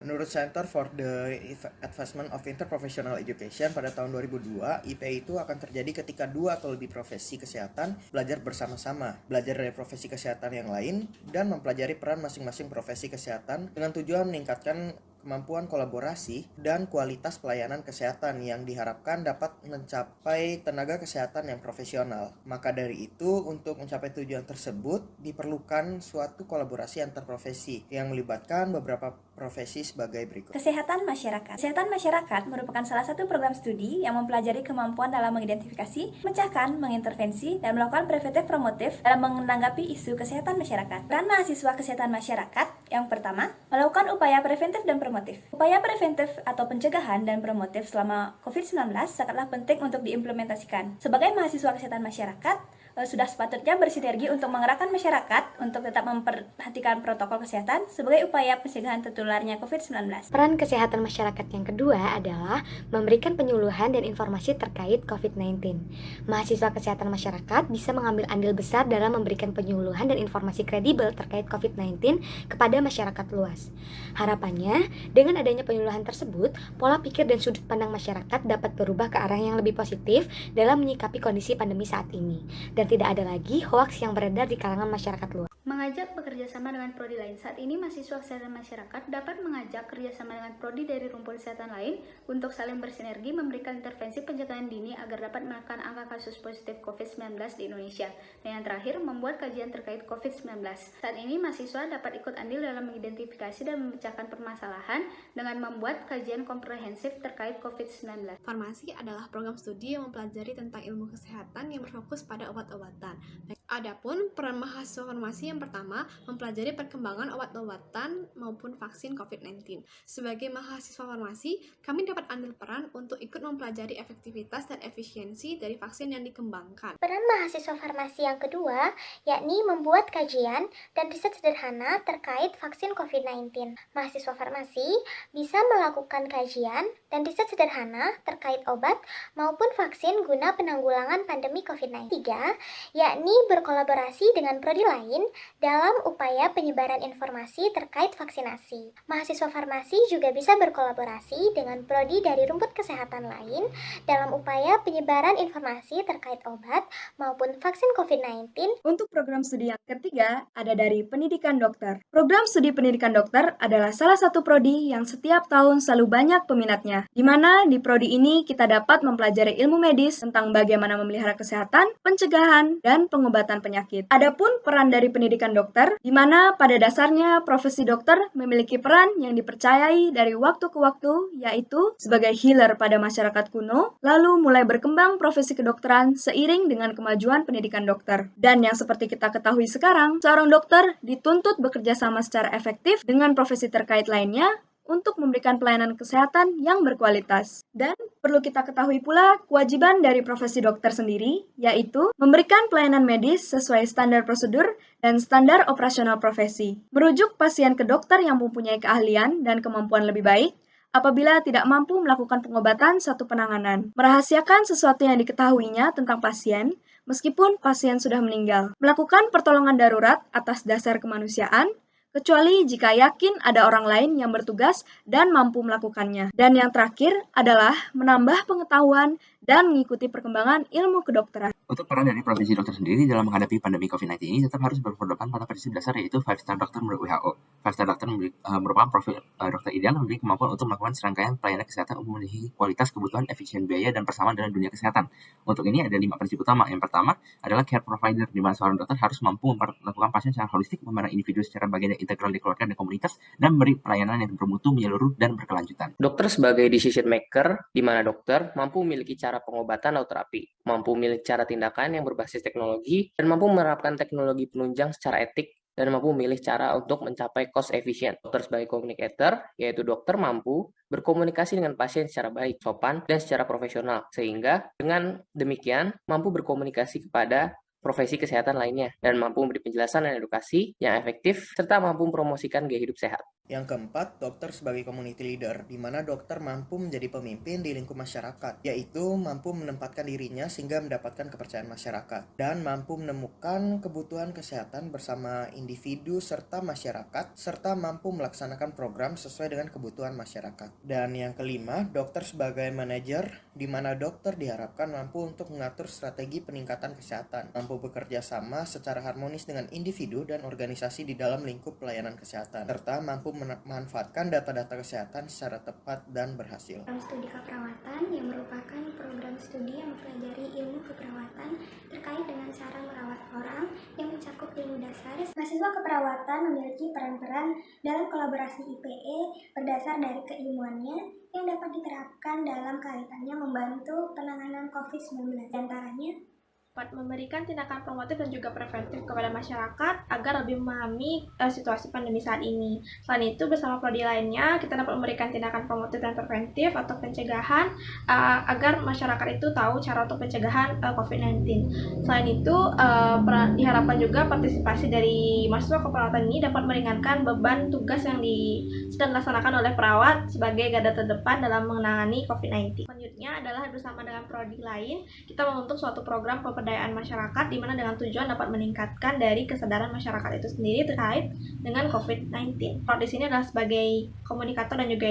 Menurut Center for the Advancement of Interprofessional Education pada tahun 2002, IPI itu akan terjadi ketika 2 atau lebih profesi kesehatan belajar bersama-sama, belajar dari profesi kesehatan yang lain, dan mempelajari peran masing-masing profesi kesehatan dengan tujuan meningkatkan kemampuan kolaborasi dan kualitas pelayanan kesehatan yang diharapkan dapat mencapai tenaga kesehatan yang profesional. Maka dari itu, untuk mencapai tujuan tersebut diperlukan suatu kolaborasi antar profesi yang melibatkan beberapa profesi sebagai berikut. Kesehatan masyarakat. Kesehatan masyarakat merupakan salah satu program studi yang mempelajari kemampuan dalam mengidentifikasi, memecahkan, mengintervensi, dan melakukan preventif promotif dalam menanggapi isu kesehatan masyarakat. Peran mahasiswa kesehatan masyarakat yang pertama, melakukan upaya preventif dan promotif. Upaya preventif atau pencegahan dan promotif selama COVID-19 sangatlah penting untuk diimplementasikan. Sebagai mahasiswa kesehatan masyarakat, sudah sepatutnya bersinergi untuk mengerahkan masyarakat untuk tetap memperhatikan protokol kesehatan sebagai upaya pencegahan tertularnya COVID-19. Peran kesehatan masyarakat yang kedua adalah memberikan penyuluhan dan informasi terkait COVID-19. Mahasiswa kesehatan masyarakat bisa mengambil andil besar dalam memberikan penyuluhan dan informasi kredibel terkait COVID-19 kepada masyarakat luas. Harapannya, dengan adanya penyuluhan tersebut, pola pikir dan sudut pandang masyarakat dapat berubah ke arah yang lebih positif dalam menyikapi kondisi pandemi saat ini, dan tidak ada lagi hoaks yang beredar di kalangan masyarakat luas. Mengajak bekerjasama dengan prodi lain. Saat ini mahasiswa kesehatan masyarakat dapat mengajak kerjasama dengan prodi dari rumpun kesehatan lain untuk saling bersinergi memberikan intervensi pencegahan dini agar dapat menekan angka kasus positif COVID-19 di Indonesia. Dan yang terakhir, membuat kajian terkait COVID-19. Saat ini mahasiswa dapat ikut andil dalam mengidentifikasi dan memecahkan permasalahan dengan membuat kajian komprehensif terkait COVID-19. Farmasi adalah program studi yang mempelajari tentang ilmu kesehatan yang berfokus pada obat-obatan. Adapun peran mahasiswa farmasi yang pertama, mempelajari perkembangan obat-obatan maupun vaksin COVID-19. Sebagai mahasiswa farmasi, kami dapat ambil peran untuk ikut mempelajari efektivitas dan efisiensi dari vaksin yang dikembangkan. Peran mahasiswa farmasi yang kedua, yakni membuat kajian dan riset sederhana terkait vaksin COVID-19. Mahasiswa farmasi bisa melakukan kajian dan riset sederhana terkait obat maupun vaksin guna penanggulangan pandemi COVID-19. Tiga, yakni berkolaborasi dengan prodi lain dalam upaya penyebaran informasi terkait vaksinasi. Mahasiswa farmasi juga bisa berkolaborasi dengan prodi dari rumput kesehatan lain dalam upaya penyebaran informasi terkait obat maupun vaksin COVID-19. Untuk program studi yang ketiga, ada dari pendidikan dokter. Program studi pendidikan dokter adalah salah satu prodi yang setiap tahun selalu banyak peminatnya, di mana di prodi ini kita dapat mempelajari ilmu medis tentang bagaimana memelihara kesehatan, pencegahan, dan pengobatan penyakit. Adapun peran dari pendidikan dokter, di mana pada dasarnya profesi dokter memiliki peran yang dipercayai dari waktu ke waktu, yaitu sebagai healer pada masyarakat kuno, lalu mulai berkembang profesi kedokteran seiring dengan kemajuan pendidikan dokter. Dan yang seperti kita ketahui sekarang, seorang dokter dituntut bekerja sama secara efektif dengan profesi terkait lainnya untuk memberikan pelayanan kesehatan yang berkualitas. Dan perlu kita ketahui pula kewajiban dari profesi dokter sendiri, yaitu memberikan pelayanan medis sesuai standar prosedur dan standar operasional profesi. Merujuk pasien ke dokter yang mempunyai keahlian dan kemampuan lebih baik, apabila tidak mampu melakukan pengobatan satu penanganan. Merahasiakan sesuatu yang diketahuinya tentang pasien, meskipun pasien sudah meninggal. Melakukan pertolongan darurat atas dasar kemanusiaan, kecuali jika yakin ada orang lain yang bertugas dan mampu melakukannya. Dan yang terakhir adalah menambah pengetahuan dan mengikuti perkembangan ilmu kedokteran. Untuk peran dari profesi dokter sendiri dalam menghadapi pandemi COVID-19 ini tetap harus berpedoman pada prinsip dasar, yaitu 5-star dokter menurut WHO. 5-star dokter merupakan profil dokter ideal yang memiliki kemampuan untuk melakukan serangkaian pelayanan kesehatan untuk memenuhi kualitas, kebutuhan, efisien biaya, dan persamaan dalam dunia kesehatan. Untuk ini ada 5 prinsip utama. Yang pertama adalah care provider, di mana seorang dokter harus mampu memperlakukan pasien secara holistik, memandang individu secara bagian yang integral di keluarga dan komunitas, dan memberi pelayanan yang bermutu, menyeluruh, dan berkelanjutan. Dokter sebagai decision maker, di mana dokter mampu memiliki cara pengobatan atau terapi, mampu memiliki cara tindakan yang berbasis teknologi, dan mampu menerapkan teknologi penunjang secara etik, dan mampu memilih cara untuk mencapai cost efficient. Dokter sebagai communicator, yaitu dokter mampu berkomunikasi dengan pasien secara baik, sopan, dan secara profesional, sehingga dengan demikian mampu berkomunikasi kepada profesi kesehatan lainnya, dan mampu memberi penjelasan dan edukasi yang efektif, serta mampu mempromosikan gaya hidup sehat. Yang keempat, dokter sebagai community leader, di mana dokter mampu menjadi pemimpin di lingkup masyarakat, yaitu mampu menempatkan dirinya sehingga mendapatkan kepercayaan masyarakat, dan mampu menemukan kebutuhan kesehatan bersama individu serta masyarakat, serta mampu melaksanakan program sesuai dengan kebutuhan masyarakat. Dan yang kelima, dokter sebagai manajer, di mana dokter diharapkan mampu untuk mengatur strategi peningkatan kesehatan, mampu bekerja sama secara harmonis dengan individu dan organisasi di dalam lingkup pelayanan kesehatan, serta mampu memanfaatkan data-data kesehatan secara tepat dan berhasil. Program studi keperawatan yang merupakan program studi yang mempelajari ilmu keperawatan terkait dengan cara merawat orang yang mencakup ilmu dasar. Mahasiswa keperawatan memiliki peran-peran dalam kolaborasi IPE berdasar dari keilmuannya yang dapat diterapkan dalam kaitannya membantu penanganan COVID-19. Di antaranya dapat memberikan tindakan promotif dan juga preventif kepada masyarakat agar lebih memahami situasi pandemi saat ini. Selain itu, bersama prodi lainnya, kita dapat memberikan tindakan promotif dan preventif atau pencegahan agar masyarakat itu tahu cara untuk pencegahan COVID-19. Selain itu, diharapkan juga partisipasi dari mahasiswa keperawatan ini dapat meringankan beban tugas yang sedang dilaksanakan oleh perawat sebagai garda terdepan dalam menangani COVID-19. Selanjutnya adalah bersama dengan prodi lain, kita membentuk suatu program pemberdayaan masyarakat di mana dengan tujuan dapat meningkatkan dari kesadaran masyarakat itu sendiri terkait dengan COVID-19. Prodi sini adalah sebagai komunikator dan juga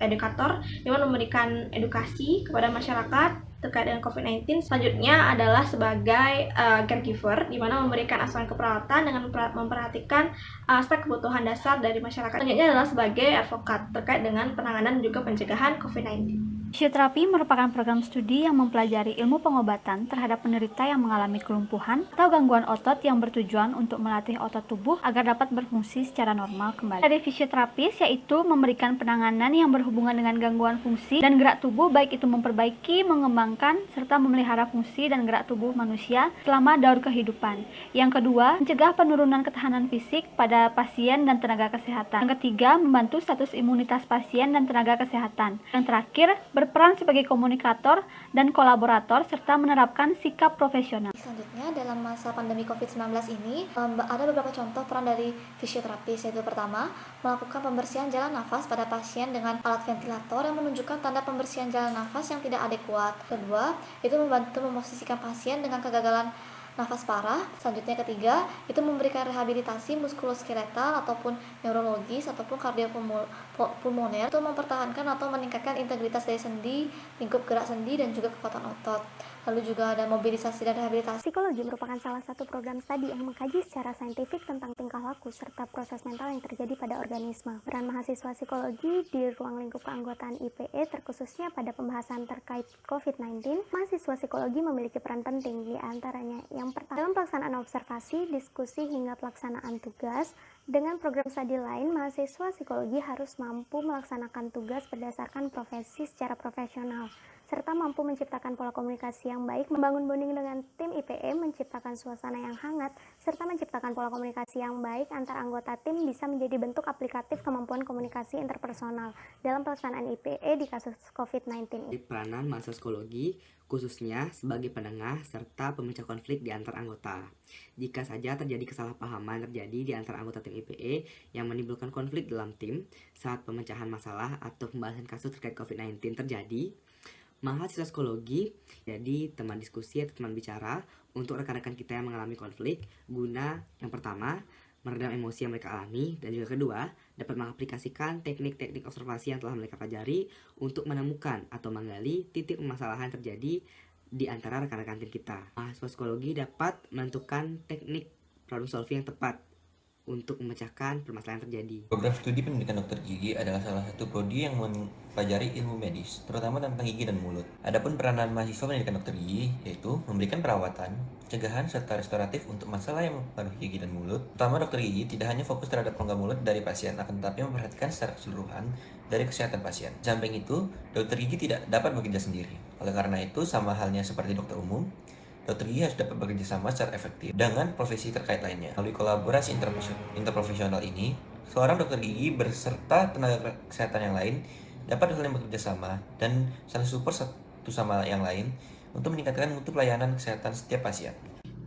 edukator yang memberikan edukasi kepada masyarakat terkait dengan COVID-19. Selanjutnya adalah sebagai caregiver, di mana memberikan asuhan keperawatan dengan memperhatikan aspek kebutuhan dasar dari masyarakat. Selanjutnya adalah sebagai advokat terkait dengan penanganan dan juga pencegahan COVID-19. Fisioterapi merupakan program studi yang mempelajari ilmu pengobatan terhadap penderita yang mengalami kelumpuhan atau gangguan otot yang bertujuan untuk melatih otot tubuh agar dapat berfungsi secara normal kembali. Dari fisioterapis yaitu memberikan penanganan yang berhubungan dengan gangguan fungsi dan gerak tubuh, baik itu memperbaiki, mengembangkan, serta memelihara fungsi dan gerak tubuh manusia selama daur kehidupan. Yang kedua, mencegah penurunan ketahanan fisik pada pasien dan tenaga kesehatan. Yang ketiga, membantu status imunitas pasien dan tenaga kesehatan. Yang terakhir, berperan sebagai komunikator dan kolaborator serta menerapkan sikap profesional. Selanjutnya, dalam masa pandemi COVID-19 ini, ada beberapa contoh peran dari fisioterapis, yaitu pertama, melakukan pembersihan jalan nafas pada pasien dengan alat ventilator yang menunjukkan tanda pembersihan jalan nafas yang tidak adekuat. Kedua, itu membantu memposisikan pasien dengan kegagalan nafas parah. Selanjutnya ketiga, itu memberikan rehabilitasi muskuloskeletal ataupun neurologis ataupun kardiopulmoner untuk mempertahankan atau meningkatkan integritas dari sendi, lingkup gerak sendi dan juga kekuatan otot. Lalu juga ada mobilisasi dan rehabilitasi. Psikologi merupakan salah satu program studi yang mengkaji secara saintifik tentang tingkah laku serta proses mental yang terjadi pada organisme. Peran mahasiswa psikologi di ruang lingkup keanggotaan IPE terkhususnya pada pembahasan terkait COVID-19, mahasiswa psikologi memiliki peran penting di antaranya yang pertama, dalam pelaksanaan observasi, diskusi hingga pelaksanaan tugas. Dengan program studi lain, mahasiswa psikologi harus mampu melaksanakan tugas berdasarkan profesi secara profesional, serta mampu menciptakan pola komunikasi yang baik, membangun bonding dengan tim IPE, menciptakan suasana yang hangat, serta menciptakan pola komunikasi yang baik antar anggota tim bisa menjadi bentuk aplikatif kemampuan komunikasi interpersonal dalam pelaksanaan IPE di kasus COVID-19 ini. Peranan mahasiswa psikologi khususnya sebagai penengah serta pemecah konflik di antar anggota. Jika saja terjadi kesalahpahaman terjadi di antara anggota tim IPE yang menimbulkan konflik dalam tim saat pemecahan masalah atau pembahasan kasus terkait COVID-19 terjadi, mahasiswa psikologi jadi teman diskusi atau teman bicara untuk rekan-rekan kita yang mengalami konflik guna yang pertama, meredam emosi yang mereka alami, dan juga kedua, dapat mengaplikasikan teknik-teknik observasi yang telah mereka pelajari untuk menemukan atau menggali titik permasalahan terjadi di antara rekan-rekan tim kita. Mahasiswa psikologi dapat menentukan teknik problem solving yang tepat untuk memecahkan permasalahan yang terjadi. Program studi pendidikan dokter gigi adalah salah satu prodi yang mempelajari ilmu medis, terutama tentang gigi dan mulut. Adapun peranan mahasiswa pendidikan dokter gigi yaitu memberikan perawatan, pencegahan serta restoratif untuk masalah yang mempengaruhi gigi dan mulut. Pertama, dokter gigi tidak hanya fokus terhadap rongga mulut dari pasien, akan tetapi memperhatikan secara keseluruhan dari kesehatan pasien. Di samping itu, dokter gigi tidak dapat bekerja sendiri. Oleh karena itu, sama halnya seperti dokter umum, dokter gigi harus dapat bekerja sama secara efektif dengan profesi terkait lainnya. Melalui kolaborasi interprofesional ini, seorang dokter gigi beserta tenaga kesehatan yang lain dapat saling bekerja sama dan saling support satu sama yang lain untuk meningkatkan mutu pelayanan kesehatan setiap pasien.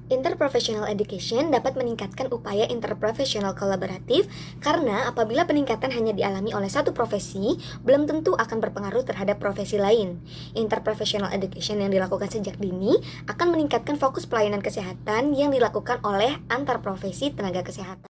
Interprofessional education dapat meningkatkan upaya interprofessional kolaboratif karena apabila peningkatan hanya dialami oleh satu profesi, belum tentu akan berpengaruh terhadap profesi lain. Interprofessional education yang dilakukan sejak dini akan meningkatkan fokus pelayanan kesehatan yang dilakukan oleh antar profesi tenaga kesehatan.